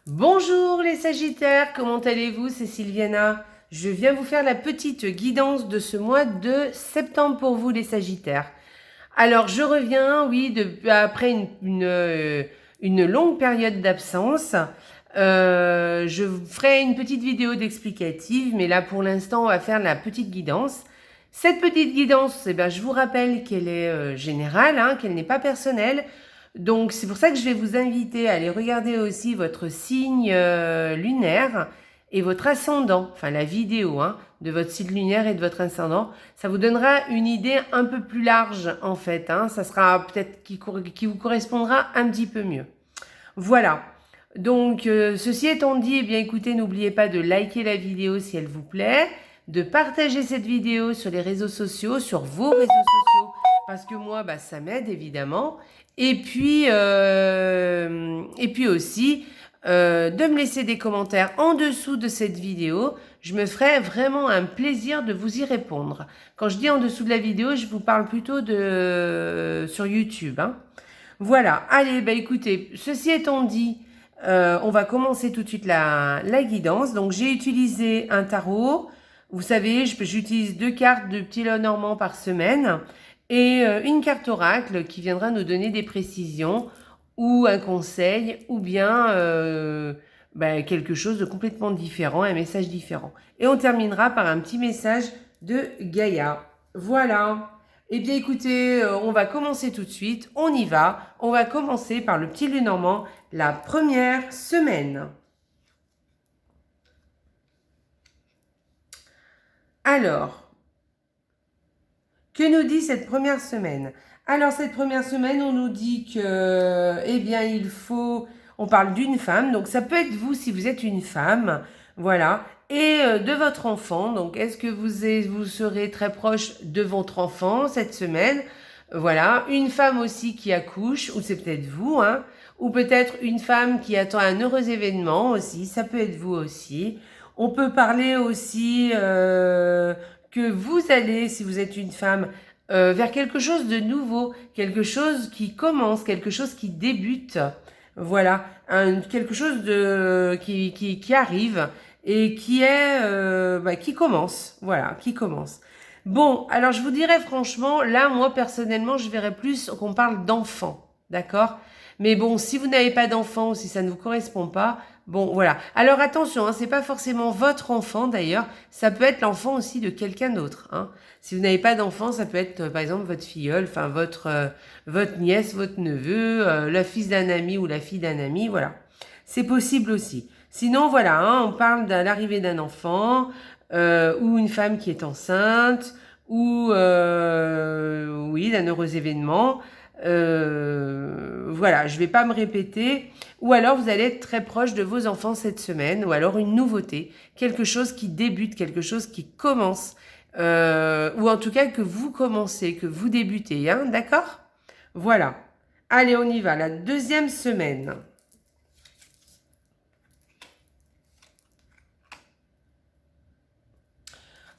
Bonjour les Sagittaires, comment allez-vous? C'est Sylviana. Je viens vous faire la petite guidance de ce mois de septembre pour vous les Sagittaires. Alors je reviens, oui, après une longue période d'absence. Je vous ferai une petite vidéo d'explicative, mais là pour l'instant on va faire la petite guidance. Cette petite guidance, je vous rappelle qu'elle est générale, hein, qu'elle n'est pas personnelle. Donc c'est pour ça que je vais vous inviter à aller regarder aussi votre signe lunaire et votre ascendant, enfin la vidéo de votre signe lunaire et de votre ascendant. Ça vous donnera une idée un peu plus large en fait, ça sera peut-être qui vous correspondra un petit peu mieux. Voilà, donc ceci étant dit, eh bien écoutez, n'oubliez pas de liker la vidéo si elle vous plaît, de partager cette vidéo sur les réseaux sociaux, sur vos réseaux sociaux, parce que moi, ça m'aide évidemment. Et puis aussi, de me laisser des commentaires en dessous de cette vidéo. Je me ferai vraiment un plaisir de vous y répondre. Quand je dis en dessous de la vidéo, je vous parle plutôt sur YouTube. Voilà, allez, écoutez, ceci étant dit, on va commencer tout de suite la guidance. Donc j'ai utilisé un tarot. Vous savez, j'utilise 2 cartes de Petit Lenormand par semaine et une carte oracle qui viendra nous donner des précisions ou un conseil ou bien quelque chose de complètement différent, un message différent. Et on terminera par un petit message de Gaïa. Voilà. Eh bien écoutez, on va commencer tout de suite, on y va. On va commencer par le Petit Lenormand, la première semaine. Alors, que nous dit cette première semaine? Alors cette première semaine, on nous dit que, il faut, on parle d'une femme, donc ça peut être vous si vous êtes une femme, voilà, et de votre enfant. Donc est-ce que vous serez très proche de votre enfant cette semaine? Voilà, une femme aussi qui accouche, ou c'est peut-être vous, ou peut-être une femme qui attend un heureux événement aussi, ça peut être vous aussi. On peut parler aussi que vous allez, si vous êtes une femme, vers quelque chose de nouveau, quelque chose qui commence, quelque chose qui débute. Voilà, quelque chose qui arrive et qui est qui commence. Voilà, qui commence. Bon, alors je vous dirais franchement, là, moi personnellement, je verrais plus qu'on parle d'enfant, d'accord? Mais bon, si vous n'avez pas d'enfant ou si ça ne vous correspond pas, bon, voilà. Alors attention, c'est pas forcément votre enfant d'ailleurs, ça peut être l'enfant aussi de quelqu'un d'autre. Si vous n'avez pas d'enfant, ça peut être par exemple votre filleule, enfin votre nièce, votre neveu, le fils d'un ami ou la fille d'un ami, voilà. C'est possible aussi. Sinon, voilà, on parle de l'arrivée d'un enfant, ou une femme qui est enceinte, ou oui, d'un heureux événement. Voilà, je ne vais pas me répéter. Ou alors vous allez être très proche de vos enfants cette semaine, ou alors une nouveauté, quelque chose qui débute, quelque chose qui commence, ou en tout cas que vous commencez, que vous débutez, d'accord? Voilà. Allez, on y va, la deuxième semaine.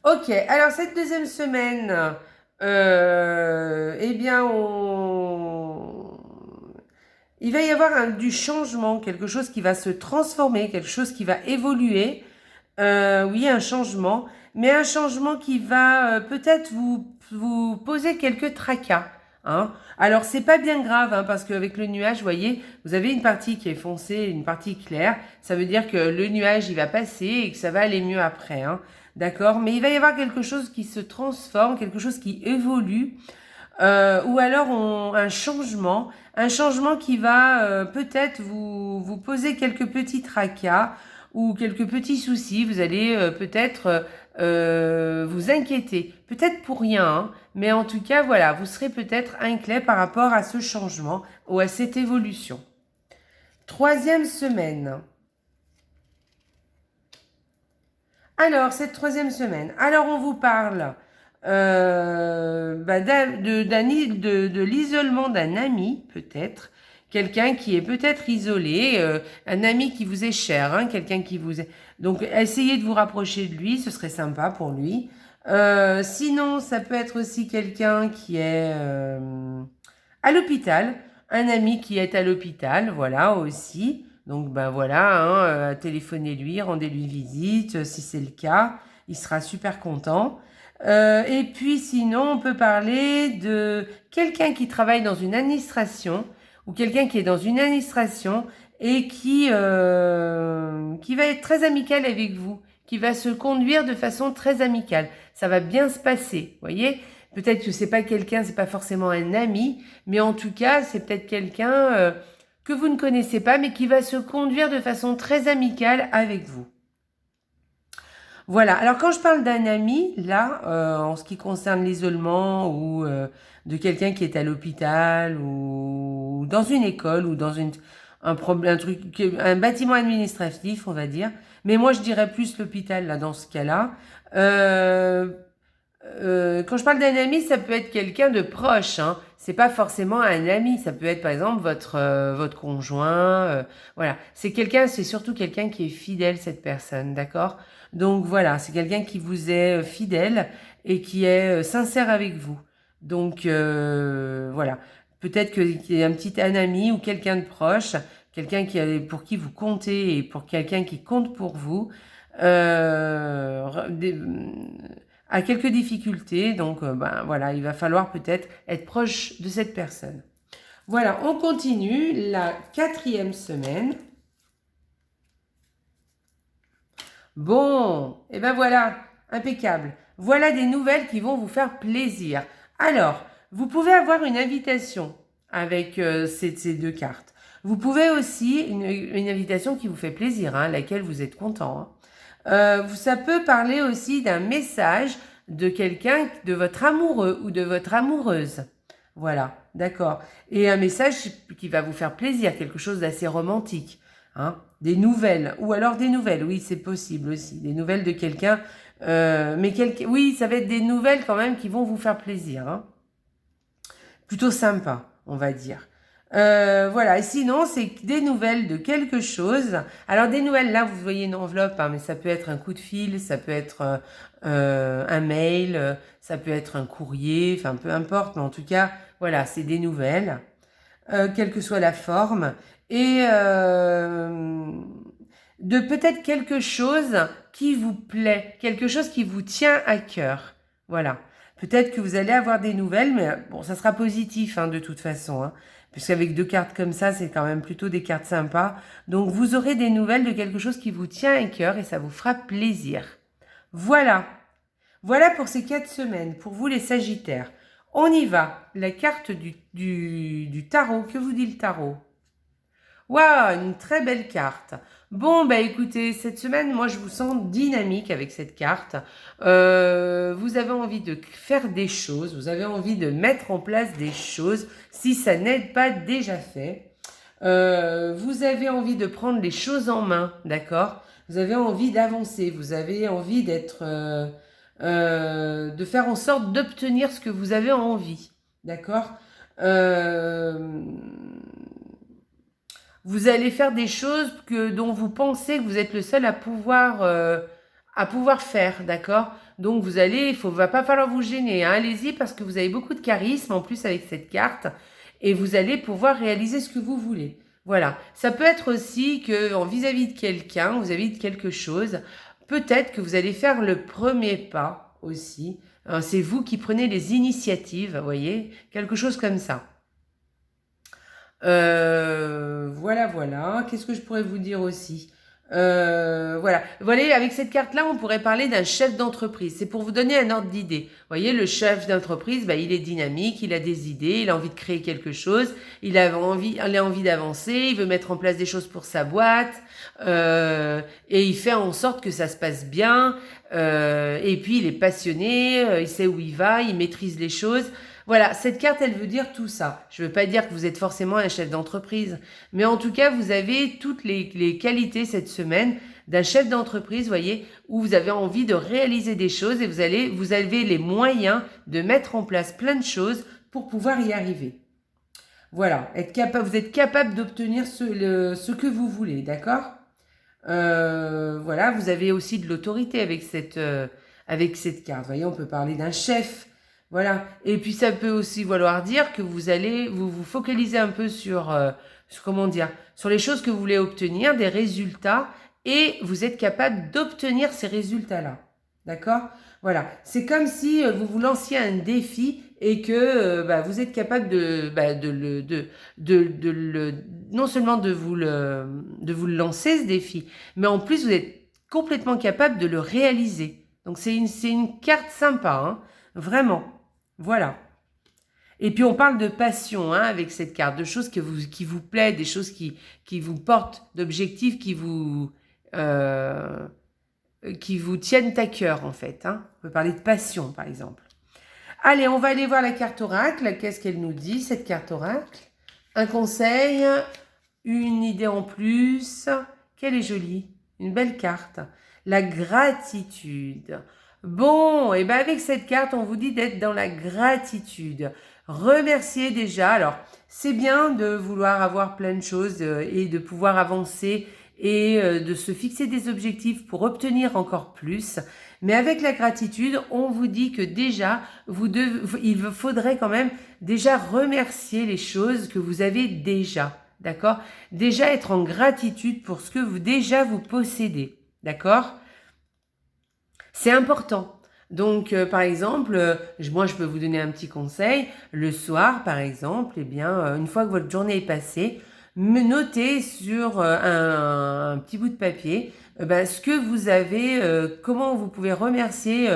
Ok, alors cette deuxième semaine, il va y avoir du changement, quelque chose qui va se transformer, quelque chose qui va évoluer. Oui, un changement, mais un changement qui va peut-être vous poser quelques tracas. Alors, c'est pas bien grave, parce qu'avec le nuage, vous voyez, vous avez une partie qui est foncée, une partie claire. Ça veut dire que le nuage, il va passer et que ça va aller mieux après. D'accord? Mais il va y avoir quelque chose qui se transforme, quelque chose qui évolue, ou alors un changement qui va peut-être vous poser quelques petits tracas ou quelques petits soucis. Vous allez peut-être vous inquiéter, peut-être pour rien, mais en tout cas, voilà, vous serez peut-être inquiet par rapport à ce changement ou à cette évolution. Troisième semaine. Alors, cette troisième semaine, alors on vous parle de l'isolement d'un ami, peut-être. Quelqu'un qui est peut-être isolé, un ami qui vous est cher, quelqu'un qui vous est... Donc, essayez de vous rapprocher de lui, ce serait sympa pour lui. Sinon, ça peut être aussi quelqu'un qui est à l'hôpital, un ami qui est à l'hôpital, voilà, aussi. Donc, ben voilà, hein, téléphonez-lui, rendez-lui visite, si c'est le cas. Il sera super content. Et puis, sinon, on peut parler de quelqu'un qui travaille dans une administration ou quelqu'un qui est dans une administration et qui va être très amical avec vous, qui va se conduire de façon très amicale. Ça va bien se passer, voyez? Peut-être que c'est pas quelqu'un, c'est pas forcément un ami, mais en tout cas, c'est peut-être quelqu'un que vous ne connaissez pas, mais qui va se conduire de façon très amicale avec vous. Voilà, alors quand je parle d'un ami, là, en ce qui concerne l'isolement ou de quelqu'un qui est à l'hôpital ou dans une école ou dans un bâtiment administratif, on va dire, mais moi je dirais plus l'hôpital là dans ce cas-là. Quand je parle d'un ami, ça peut être quelqu'un de proche, hein. C'est pas forcément un ami, ça peut être par exemple votre conjoint, voilà. C'est surtout quelqu'un qui est fidèle, cette personne, d'accord? Donc voilà, c'est quelqu'un qui vous est fidèle et qui est sincère avec vous. Donc voilà, peut-être qu'il y a un ami ou quelqu'un de proche, pour qui vous comptez et pour quelqu'un qui compte pour vous. A quelques difficultés, donc ben voilà, il va falloir peut-être être proche de cette personne. Voilà, on continue la 4e semaine. Bon, et ben voilà, impeccable. Voilà des nouvelles qui vont vous faire plaisir. Alors, vous pouvez avoir une invitation avec ces 2 cartes. Vous pouvez aussi une invitation qui vous fait plaisir, hein, laquelle vous êtes content. Hein. Ça peut parler aussi d'un message de quelqu'un, de votre amoureux ou de votre amoureuse. Voilà, d'accord. Et un message qui va vous faire plaisir, quelque chose d'assez romantique. Hein, des nouvelles, ou alors des nouvelles, oui, c'est possible aussi. Des nouvelles de quelqu'un, oui, ça va être des nouvelles quand même qui vont vous faire plaisir. Hein. Plutôt sympa, on va dire. Voilà, et sinon, c'est des nouvelles de quelque chose. Alors, des nouvelles, là, vous voyez une enveloppe, hein, mais ça peut être un coup de fil, ça peut être un mail, ça peut être un courrier, enfin, peu importe, mais en tout cas, voilà, c'est des nouvelles, quelle que soit la forme, et de peut-être quelque chose qui vous plaît, quelque chose qui vous tient à cœur. Voilà. Peut-être que vous allez avoir des nouvelles, mais bon, ça sera positif, hein, de toute façon, hein. Puisqu'avec 2 cartes comme ça, c'est quand même plutôt des cartes sympas. Donc, vous aurez des nouvelles de quelque chose qui vous tient à cœur et ça vous fera plaisir. Voilà. Voilà pour ces 4 semaines, pour vous les Sagittaires. On y va. La carte du tarot. Que vous dit le tarot? Waouh, une très belle carte. Bon, bah écoutez, cette semaine, moi, je vous sens dynamique avec cette carte. Vous avez envie de faire des choses, vous avez envie de mettre en place des choses, si ça n'est pas déjà fait. Vous avez envie de prendre les choses en main, d'accord? Vous avez envie d'avancer, vous avez envie de faire en sorte d'obtenir ce que vous avez envie, d'accord? Vous allez faire des choses dont vous pensez que vous êtes le seul à pouvoir faire, d'accord? Donc va pas falloir vous gêner, hein. Allez-y parce que vous avez beaucoup de charisme en plus avec cette carte et vous allez pouvoir réaliser ce que vous voulez. Voilà. Ça peut être aussi que vis-à-vis de quelqu'un, vis-à-vis de quelque chose, peut-être que vous allez faire le premier pas aussi. Hein, c'est vous qui prenez les initiatives, vous voyez? Quelque chose comme ça. Voilà. Qu'est-ce que je pourrais vous dire aussi? Voilà. Vous voyez, avec cette carte-là, on pourrait parler d'un chef d'entreprise. C'est pour vous donner un ordre d'idée. Vous voyez, le chef d'entreprise, bah, il est dynamique, il a des idées, il a envie de créer quelque chose, il a envie d'avancer, il veut mettre en place des choses pour sa boîte, et il fait en sorte que ça se passe bien. Et puis, il est passionné, il sait où il va, il maîtrise les choses. Voilà, cette carte, elle veut dire tout ça. Je ne veux pas dire que vous êtes forcément un chef d'entreprise, mais en tout cas, vous avez toutes les qualités cette semaine d'un chef d'entreprise, voyez, où vous avez envie de réaliser des choses et vous avez les moyens de mettre en place plein de choses pour pouvoir y arriver. Voilà, vous êtes capable d'obtenir ce que vous voulez, d'accord? Voilà, vous avez aussi de l'autorité avec cette carte. Vous voyez, on peut parler d'un chef. Voilà. Et puis ça peut aussi vouloir dire que vous allez vous focaliser un peu sur comment dire, sur les choses que vous voulez obtenir, des résultats, et vous êtes capable d'obtenir ces résultats-là. D'accord? Voilà. C'est comme si vous vous lanciez un défi et que vous êtes capable non seulement de vous le lancer, ce défi, mais en plus, vous êtes complètement capable de le réaliser. Donc, c'est une carte sympa, hein, vraiment. Voilà. Et puis, on parle de passion hein, avec cette carte, de choses qui vous plaisent, des choses qui vous portent, d'objectifs qui vous tiennent à cœur, en fait. Hein. On peut parler de passion, par exemple. Allez, on va aller voir la carte oracle. Qu'est-ce qu'elle nous dit, cette carte oracle? Un conseil, une idée en plus. Quelle est jolie, une belle carte. La gratitude. Bon, et bien avec cette carte, on vous dit d'être dans la gratitude. Remercier déjà. Alors, c'est bien de vouloir avoir plein de choses et de pouvoir avancer et de se fixer des objectifs pour obtenir encore plus. Mais avec la gratitude, on vous dit que déjà, il vous faudrait quand même déjà remercier les choses que vous avez déjà, d'accord? Déjà être en gratitude pour ce que vous possédez, d'accord? C'est important. Donc, par exemple, moi, je peux vous donner un petit conseil. Le soir, par exemple, eh bien, une fois que votre journée est passée, notez sur un petit bout de papier ce que vous avez, comment vous pouvez remercier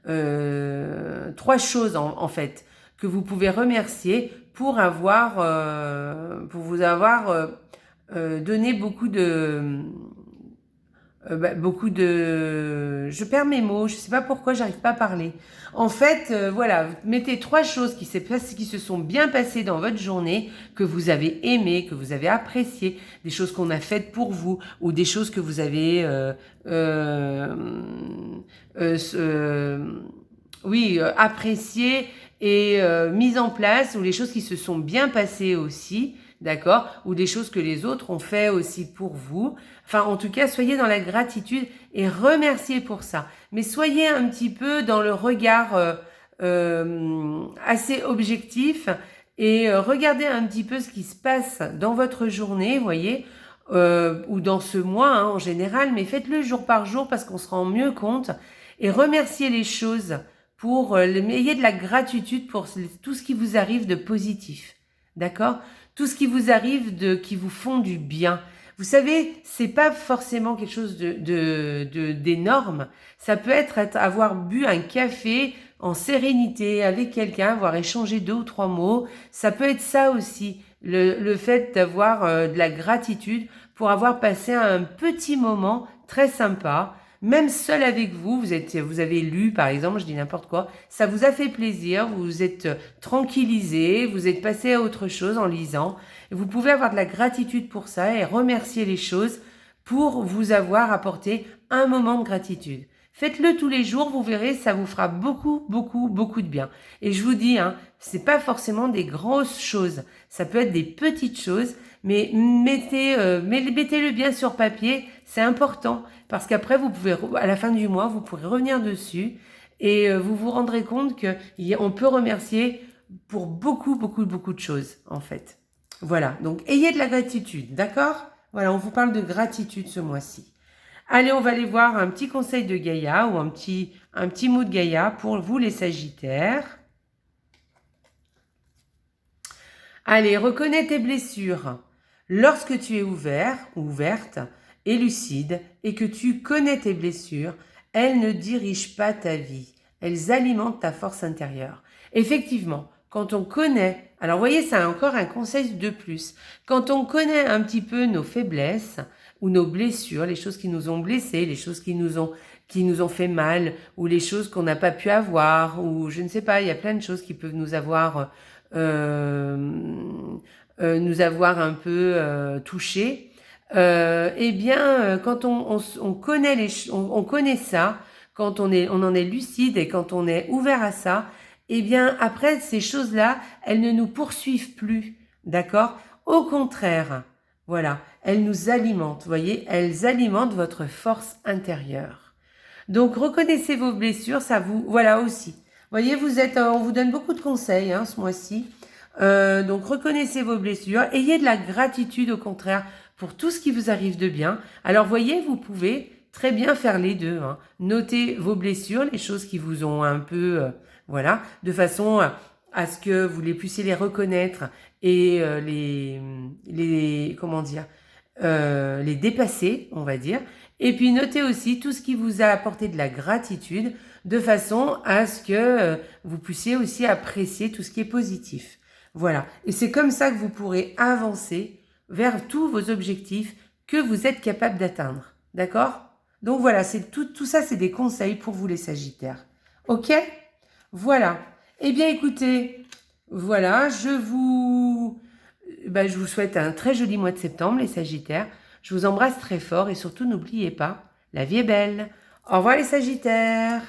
3 choses en fait que vous pouvez remercier pour vous avoir donné beaucoup de je perds mes mots, je sais pas pourquoi j'arrive pas à parler. En fait, voilà, mettez 3 choses qui se sont bien passées dans votre journée, que vous avez aimé, que vous avez apprécié, des choses qu'on a faites pour vous, ou des choses que vous avez appréciées et mises en place, ou les choses qui se sont bien passées aussi, d'accord, ou des choses que les autres ont fait aussi pour vous. Enfin, en tout cas, soyez dans la gratitude et remerciez pour ça. Mais soyez un petit peu dans le regard assez objectif et regardez un petit peu ce qui se passe dans votre journée, vous voyez, ou dans ce mois hein, en général, mais faites-le jour par jour parce qu'on se rend mieux compte et remerciez les choses ayez de la gratitude pour tout ce qui vous arrive de positif, d'accord? Tout ce qui vous arrive qui vous font du bien. Vous savez, c'est pas forcément quelque chose d'énorme. Ça peut être avoir bu un café en sérénité avec quelqu'un, avoir échangé 2 ou 3 mots. Ça peut être ça aussi, le fait d'avoir de la gratitude pour avoir passé un petit moment très sympa. Même seul avec vous, vous avez lu par exemple, je dis n'importe quoi, ça vous a fait plaisir, vous vous êtes tranquillisé, vous êtes passé à autre chose en lisant. Et vous pouvez avoir de la gratitude pour ça et remercier les choses pour vous avoir apporté un moment de gratitude. Faites-le tous les jours, vous verrez, ça vous fera beaucoup, beaucoup, beaucoup de bien. Et je vous dis, hein, c'est pas forcément des grosses choses, ça peut être des petites choses, mais mettez-le bien sur papier, c'est important. Parce qu'après, à la fin du mois, vous pourrez revenir dessus et vous vous rendrez compte qu'on peut remercier pour beaucoup, beaucoup, beaucoup de choses, en fait. Voilà, donc ayez de la gratitude, d'accord? Voilà, on vous parle de gratitude ce mois-ci. Allez, on va aller voir un petit conseil de Gaïa ou un petit mot de Gaïa pour vous les Sagittaires. Allez, reconnais tes blessures. Lorsque tu es ouvert ou ouverte et lucide et que tu connais tes blessures, elles ne dirigent pas ta vie. Elles alimentent ta force intérieure. Effectivement, quand on connaît, alors vous voyez, c'est encore un conseil de plus. Quand on connaît un petit peu nos faiblesses ou nos blessures, les choses qui nous ont blessés, les choses qui nous ont fait mal, ou les choses qu'on n'a pas pu avoir, ou je ne sais pas, il y a plein de choses qui peuvent nous avoir un peu touchés. Eh bien, quand on connaît on connaît ça, quand on en est lucide et quand on est ouvert à ça, eh bien, après, ces choses-là, elles ne nous poursuivent plus, d'accord? Au contraire, voilà, elles nous alimentent, vous voyez, elles alimentent votre force intérieure. Donc, reconnaissez vos blessures, ça vous, voilà aussi. Vous voyez, on vous donne beaucoup de conseils hein, ce mois-ci. Donc reconnaissez vos blessures, ayez de la gratitude au contraire pour tout ce qui vous arrive de bien. Alors voyez, vous pouvez très bien faire les deux. Hein. Notez vos blessures, les choses qui vous ont un peu... voilà, de façon à ce que vous les puissiez les reconnaître et comment dire, les dépasser, on va dire. Et puis notez aussi tout ce qui vous a apporté de la gratitude de façon à ce que vous puissiez aussi apprécier tout ce qui est positif. Voilà. Et c'est comme ça que vous pourrez avancer vers tous vos objectifs que vous êtes capable d'atteindre. D'accord? Donc voilà, c'est tout ça, c'est des conseils pour vous les Sagittaires. Ok? Voilà. Eh bien écoutez, voilà, je vous souhaite un très joli mois de septembre, les Sagittaires. Je vous embrasse très fort et surtout n'oubliez pas, la vie est belle. Au revoir les Sagittaires.